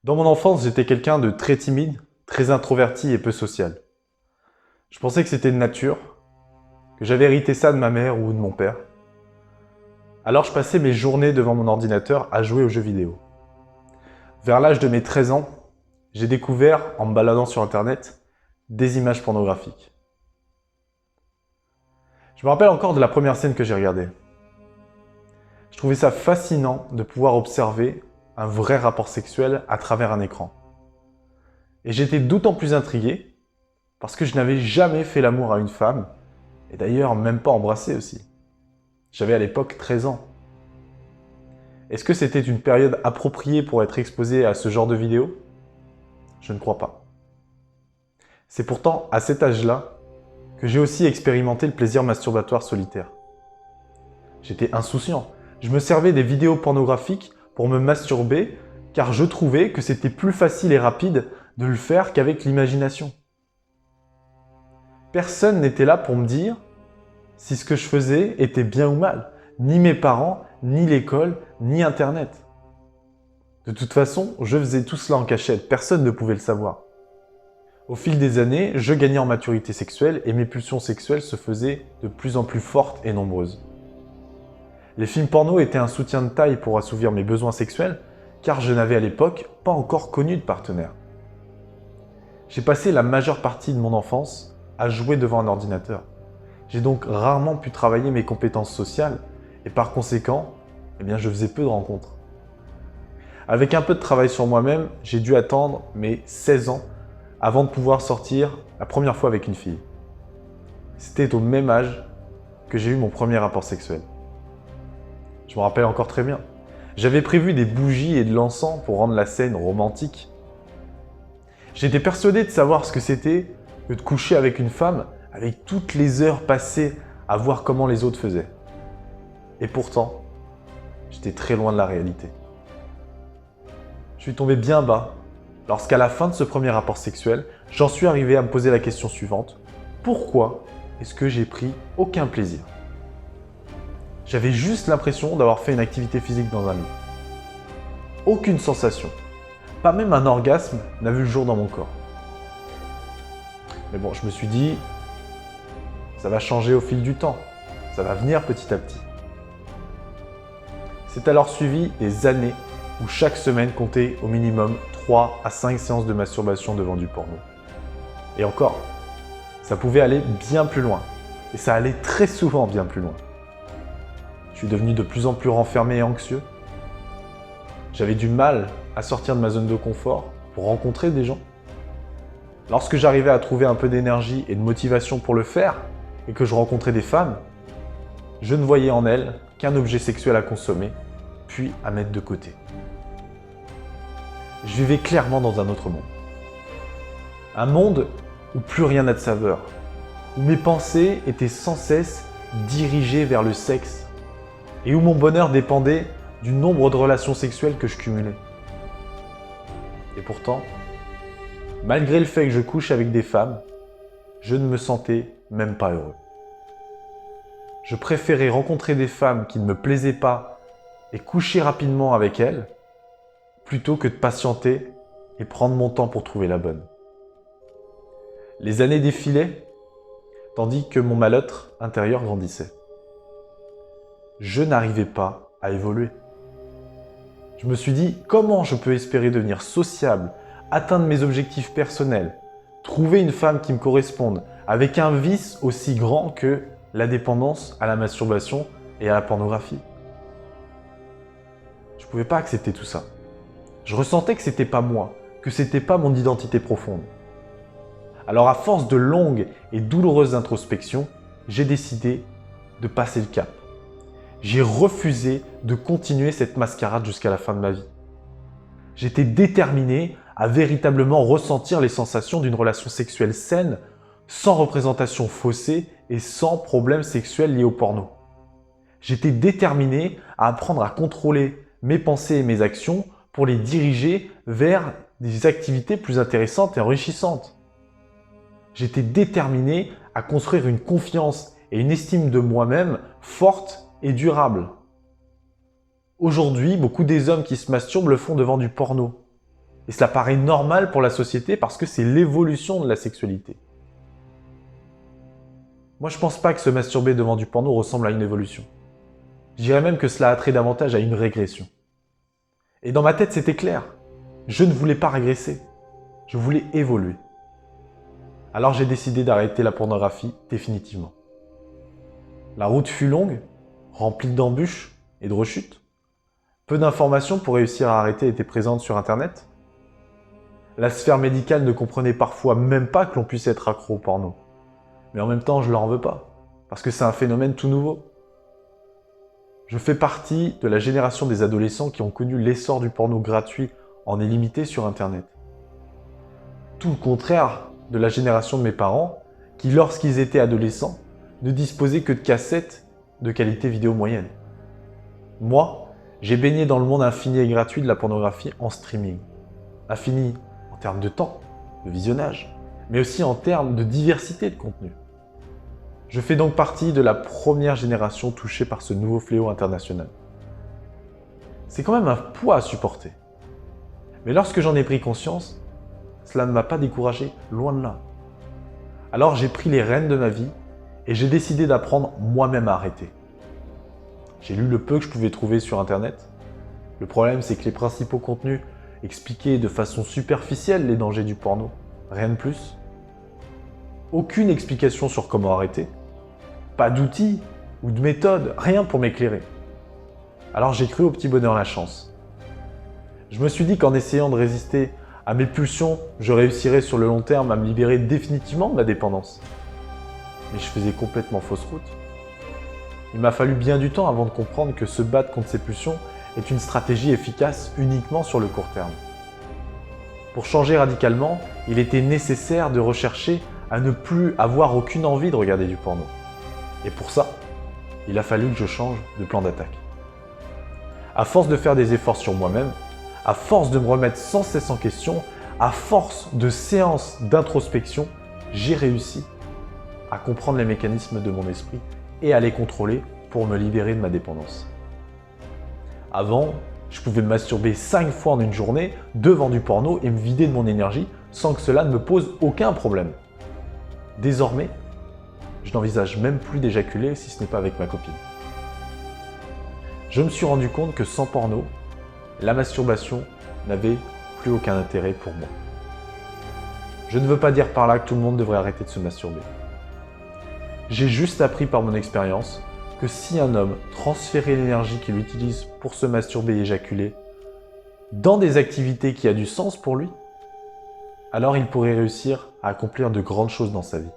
Dans mon enfance, j'étais quelqu'un de très timide, très introverti et peu social. Je pensais que c'était de nature, que j'avais hérité ça de ma mère ou de mon père. Alors je passais mes journées devant mon ordinateur à jouer aux jeux vidéo. Vers l'âge de mes 13 ans, j'ai découvert, en me baladant sur internet, des images pornographiques. Je me rappelle encore de la première scène que j'ai regardée. Je trouvais ça fascinant de pouvoir observer un vrai rapport sexuel à travers un écran. Et j'étais d'autant plus intrigué parce que je n'avais jamais fait l'amour à une femme, et d'ailleurs même pas embrassé aussi. J'avais à l'époque 13 ans. Est-ce que c'était une période appropriée pour être exposé à ce genre de vidéos? Je ne crois pas. C'est pourtant à cet âge-là que j'ai aussi expérimenté le plaisir masturbatoire solitaire. J'étais insouciant. Je me servais des vidéos pornographiques pour me masturber car je trouvais que c'était plus facile et rapide de le faire qu'avec l'imagination. Personne n'était là pour me dire si ce que je faisais était bien ou mal. Ni mes parents, ni l'école, ni Internet. De toute façon, je faisais tout cela en cachette, personne ne pouvait le savoir. Au fil des années, je gagnais en maturité sexuelle et mes pulsions sexuelles se faisaient de plus en plus fortes et nombreuses. Les films porno étaient un soutien de taille pour assouvir mes besoins sexuels, car je n'avais à l'époque pas encore connu de partenaire. J'ai passé la majeure partie de mon enfance à jouer devant un ordinateur. J'ai donc rarement pu travailler mes compétences sociales et par conséquent, je faisais peu de rencontres. Avec un peu de travail sur moi-même, j'ai dû attendre mes 16 ans avant de pouvoir sortir la première fois avec une fille. C'était au même âge que j'ai eu mon premier rapport sexuel. Je me rappelle encore très bien. J'avais prévu des bougies et de l'encens pour rendre la scène romantique. J'étais persuadé de savoir ce que c'était que de coucher avec une femme avec toutes les heures passées à voir comment les autres faisaient. Et pourtant, j'étais très loin de la réalité. Je suis tombé bien bas lorsqu'à la fin de ce premier rapport sexuel, j'en suis arrivé à me poser la question suivante. Pourquoi est-ce que j'ai pris aucun plaisir? J'avais juste l'impression d'avoir fait une activité physique dans un lit. Aucune sensation, pas même un orgasme n'a vu le jour dans mon corps. Mais bon, je me suis dit, ça va changer au fil du temps, ça va venir petit à petit. C'est alors suivi des années où chaque semaine comptait au minimum 3 à 5 séances de masturbation devant du porno. Et encore, ça pouvait aller bien plus loin. Et ça allait très souvent bien plus loin. Je suis devenu de plus en plus renfermé et anxieux. J'avais du mal à sortir de ma zone de confort pour rencontrer des gens. Lorsque j'arrivais à trouver un peu d'énergie et de motivation pour le faire, et que je rencontrais des femmes, je ne voyais en elles qu'un objet sexuel à consommer, puis à mettre de côté. Je vivais clairement dans un autre monde. Un monde où plus rien n'a de saveur, où mes pensées étaient sans cesse dirigées vers le sexe, et où mon bonheur dépendait du nombre de relations sexuelles que je cumulais. Et pourtant, malgré le fait que je couche avec des femmes, je ne me sentais même pas heureux. Je préférais rencontrer des femmes qui ne me plaisaient pas et coucher rapidement avec elles, plutôt que de patienter et prendre mon temps pour trouver la bonne. Les années défilaient, tandis que mon mal-être intérieur grandissait. Je n'arrivais pas à évoluer. Je me suis dit, comment je peux espérer devenir sociable, atteindre mes objectifs personnels, trouver une femme qui me corresponde, avec un vice aussi grand que la dépendance à la masturbation et à la pornographie. Je ne pouvais pas accepter tout ça. Je ressentais que c'était pas moi, que c'était pas mon identité profonde. Alors à force de longues et douloureuses introspections, j'ai décidé de passer le cap. J'ai refusé de continuer cette mascarade jusqu'à la fin de ma vie. J'étais déterminé à véritablement ressentir les sensations d'une relation sexuelle saine, sans représentation faussée et sans problème sexuel lié au porno. J'étais déterminé à apprendre à contrôler mes pensées et mes actions pour les diriger vers des activités plus intéressantes et enrichissantes. J'étais déterminé à construire une confiance et une estime de moi-même forte et durable. Aujourd'hui, beaucoup des hommes qui se masturbent le font devant du porno. Et cela paraît normal pour la société parce que c'est l'évolution de la sexualité. Moi, je pense pas que se masturber devant du porno ressemble à une évolution. Je dirais même que cela a trait davantage à une régression. Et dans ma tête, c'était clair. Je ne voulais pas régresser. Je voulais évoluer. Alors j'ai décidé d'arrêter la pornographie définitivement. La route fut longue, remplie d'embûches et de rechutes. Peu d'informations pour réussir à arrêter étaient présentes sur Internet. La sphère médicale ne comprenait parfois même pas que l'on puisse être accro au porno. Mais en même temps, je leur en veux pas, parce que c'est un phénomène tout nouveau. Je fais partie de la génération des adolescents qui ont connu l'essor du porno gratuit en illimité sur Internet. Tout le contraire de la génération de mes parents, qui lorsqu'ils étaient adolescents, ne disposaient que de cassettes de qualité vidéo moyenne. Moi, j'ai baigné dans le monde infini et gratuit de la pornographie en streaming. Infini en termes de temps, de visionnage, mais aussi en termes de diversité de contenu. Je fais donc partie de la première génération touchée par ce nouveau fléau international. C'est quand même un poids à supporter. Mais lorsque j'en ai pris conscience, cela ne m'a pas découragé, loin de là. Alors j'ai pris les rênes de ma vie et j'ai décidé d'apprendre moi-même à arrêter. J'ai lu le peu que je pouvais trouver sur Internet. Le problème, c'est que les principaux contenus expliquaient de façon superficielle les dangers du porno. Rien de plus. Aucune explication sur comment arrêter. Pas d'outils ou de méthode, rien pour m'éclairer. Alors j'ai cru au petit bonheur la chance. Je me suis dit qu'en essayant de résister à mes pulsions, je réussirais sur le long terme à me libérer définitivement de ma dépendance. Mais je faisais complètement fausse route. Il m'a fallu bien du temps avant de comprendre que se battre contre ces pulsions est une stratégie efficace uniquement sur le court terme. Pour changer radicalement, il était nécessaire de rechercher à ne plus avoir aucune envie de regarder du porno. Et pour ça, il a fallu que je change de plan d'attaque. À force de faire des efforts sur moi-même, à force de me remettre sans cesse en question, à force de séances d'introspection, j'ai réussi à comprendre les mécanismes de mon esprit et à les contrôler pour me libérer de ma dépendance. Avant, je pouvais me masturber 5 fois en une journée devant du porno et me vider de mon énergie sans que cela ne me pose aucun problème. Désormais, je n'envisage même plus d'éjaculer si ce n'est pas avec ma copine. Je me suis rendu compte que sans porno, la masturbation n'avait plus aucun intérêt pour moi. Je ne veux pas dire par là que tout le monde devrait arrêter de se masturber. J'ai juste appris par mon expérience que si un homme transférait l'énergie qu'il utilise pour se masturber et éjaculer dans des activités qui a du sens pour lui, alors il pourrait réussir à accomplir de grandes choses dans sa vie.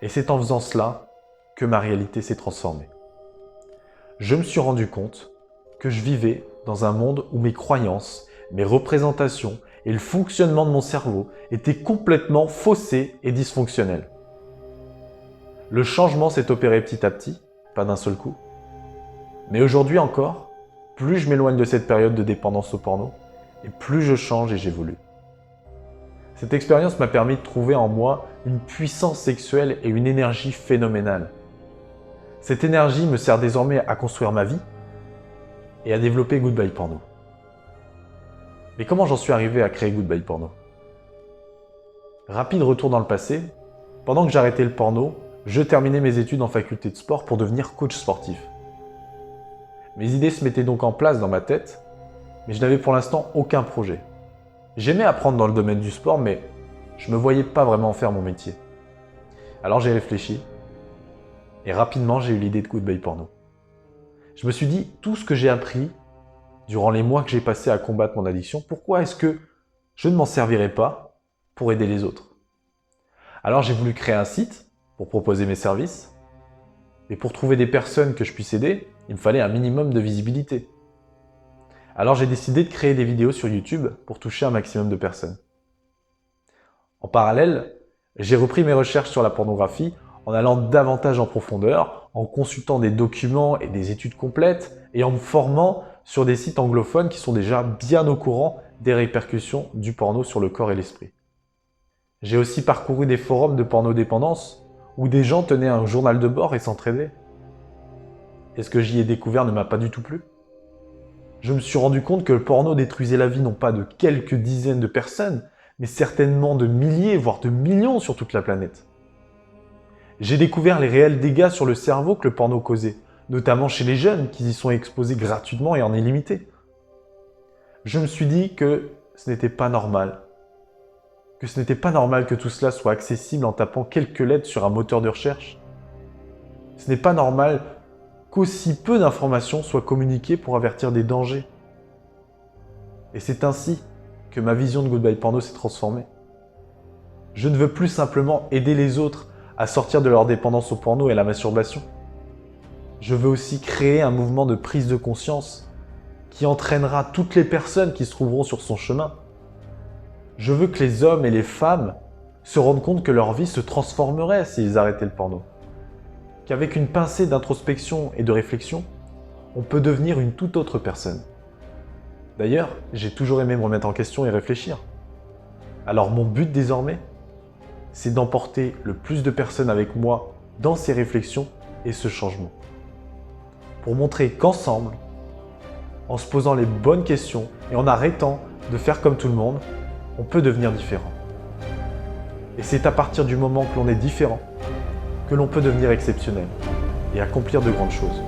Et c'est en faisant cela que ma réalité s'est transformée. Je me suis rendu compte que je vivais dans un monde où mes croyances, mes représentations et le fonctionnement de mon cerveau étaient complètement faussés et dysfonctionnels. Le changement s'est opéré petit à petit, pas d'un seul coup. Mais aujourd'hui encore, plus je m'éloigne de cette période de dépendance au porno, et plus je change et j'évolue. Cette expérience m'a permis de trouver en moi une puissance sexuelle et une énergie phénoménale. Cette énergie me sert désormais à construire ma vie et à développer Goodbye Porno. Mais comment j'en suis arrivé à créer Goodbye Porno? Rapide retour dans le passé, pendant que j'arrêtais le porno, je terminais mes études en faculté de sport pour devenir coach sportif. Mes idées se mettaient donc en place dans ma tête, mais je n'avais pour l'instant aucun projet. J'aimais apprendre dans le domaine du sport, mais je ne me voyais pas vraiment faire mon métier. Alors j'ai réfléchi, et rapidement j'ai eu l'idée de Goodbye Porno. Je me suis dit, tout ce que j'ai appris durant les mois que j'ai passés à combattre mon addiction, pourquoi est-ce que je ne m'en servirais pas pour aider les autres? Alors j'ai voulu créer un site pour proposer mes services, mais pour trouver des personnes que je puisse aider, il me fallait un minimum de visibilité. Alors j'ai décidé de créer des vidéos sur YouTube pour toucher un maximum de personnes. En parallèle, j'ai repris mes recherches sur la pornographie en allant davantage en profondeur, en consultant des documents et des études complètes et en me formant sur des sites anglophones qui sont déjà bien au courant des répercussions du porno sur le corps et l'esprit. J'ai aussi parcouru des forums de pornodépendance où des gens tenaient un journal de bord et s'entraidaient. Et ce que j'y ai découvert ne m'a pas du tout plu. Je me suis rendu compte que le porno détruisait la vie non pas de quelques dizaines de personnes, mais certainement de milliers, voire de millions sur toute la planète. J'ai découvert les réels dégâts sur le cerveau que le porno causait, notamment chez les jeunes qui y sont exposés gratuitement et en illimité. Je me suis dit que ce n'était pas normal. Que ce n'était pas normal que tout cela soit accessible en tapant quelques lettres sur un moteur de recherche. Ce n'est pas normal qu'aussi peu d'informations soient communiquées pour avertir des dangers. Et c'est ainsi que ma vision de Goodbye Porno s'est transformée. Je ne veux plus simplement aider les autres à sortir de leur dépendance au porno et à la masturbation. Je veux aussi créer un mouvement de prise de conscience qui entraînera toutes les personnes qui se trouveront sur son chemin. Je veux que les hommes et les femmes se rendent compte que leur vie se transformerait s'ils arrêtaient le porno. Qu'avec une pincée d'introspection et de réflexion, on peut devenir une toute autre personne. D'ailleurs, j'ai toujours aimé me remettre en question et réfléchir. Alors mon but désormais, c'est d'emporter le plus de personnes avec moi dans ces réflexions et ce changement. Pour montrer qu'ensemble, en se posant les bonnes questions et en arrêtant de faire comme tout le monde, on peut devenir différent. Et c'est à partir du moment que l'on est différent que l'on peut devenir exceptionnel et accomplir de grandes choses.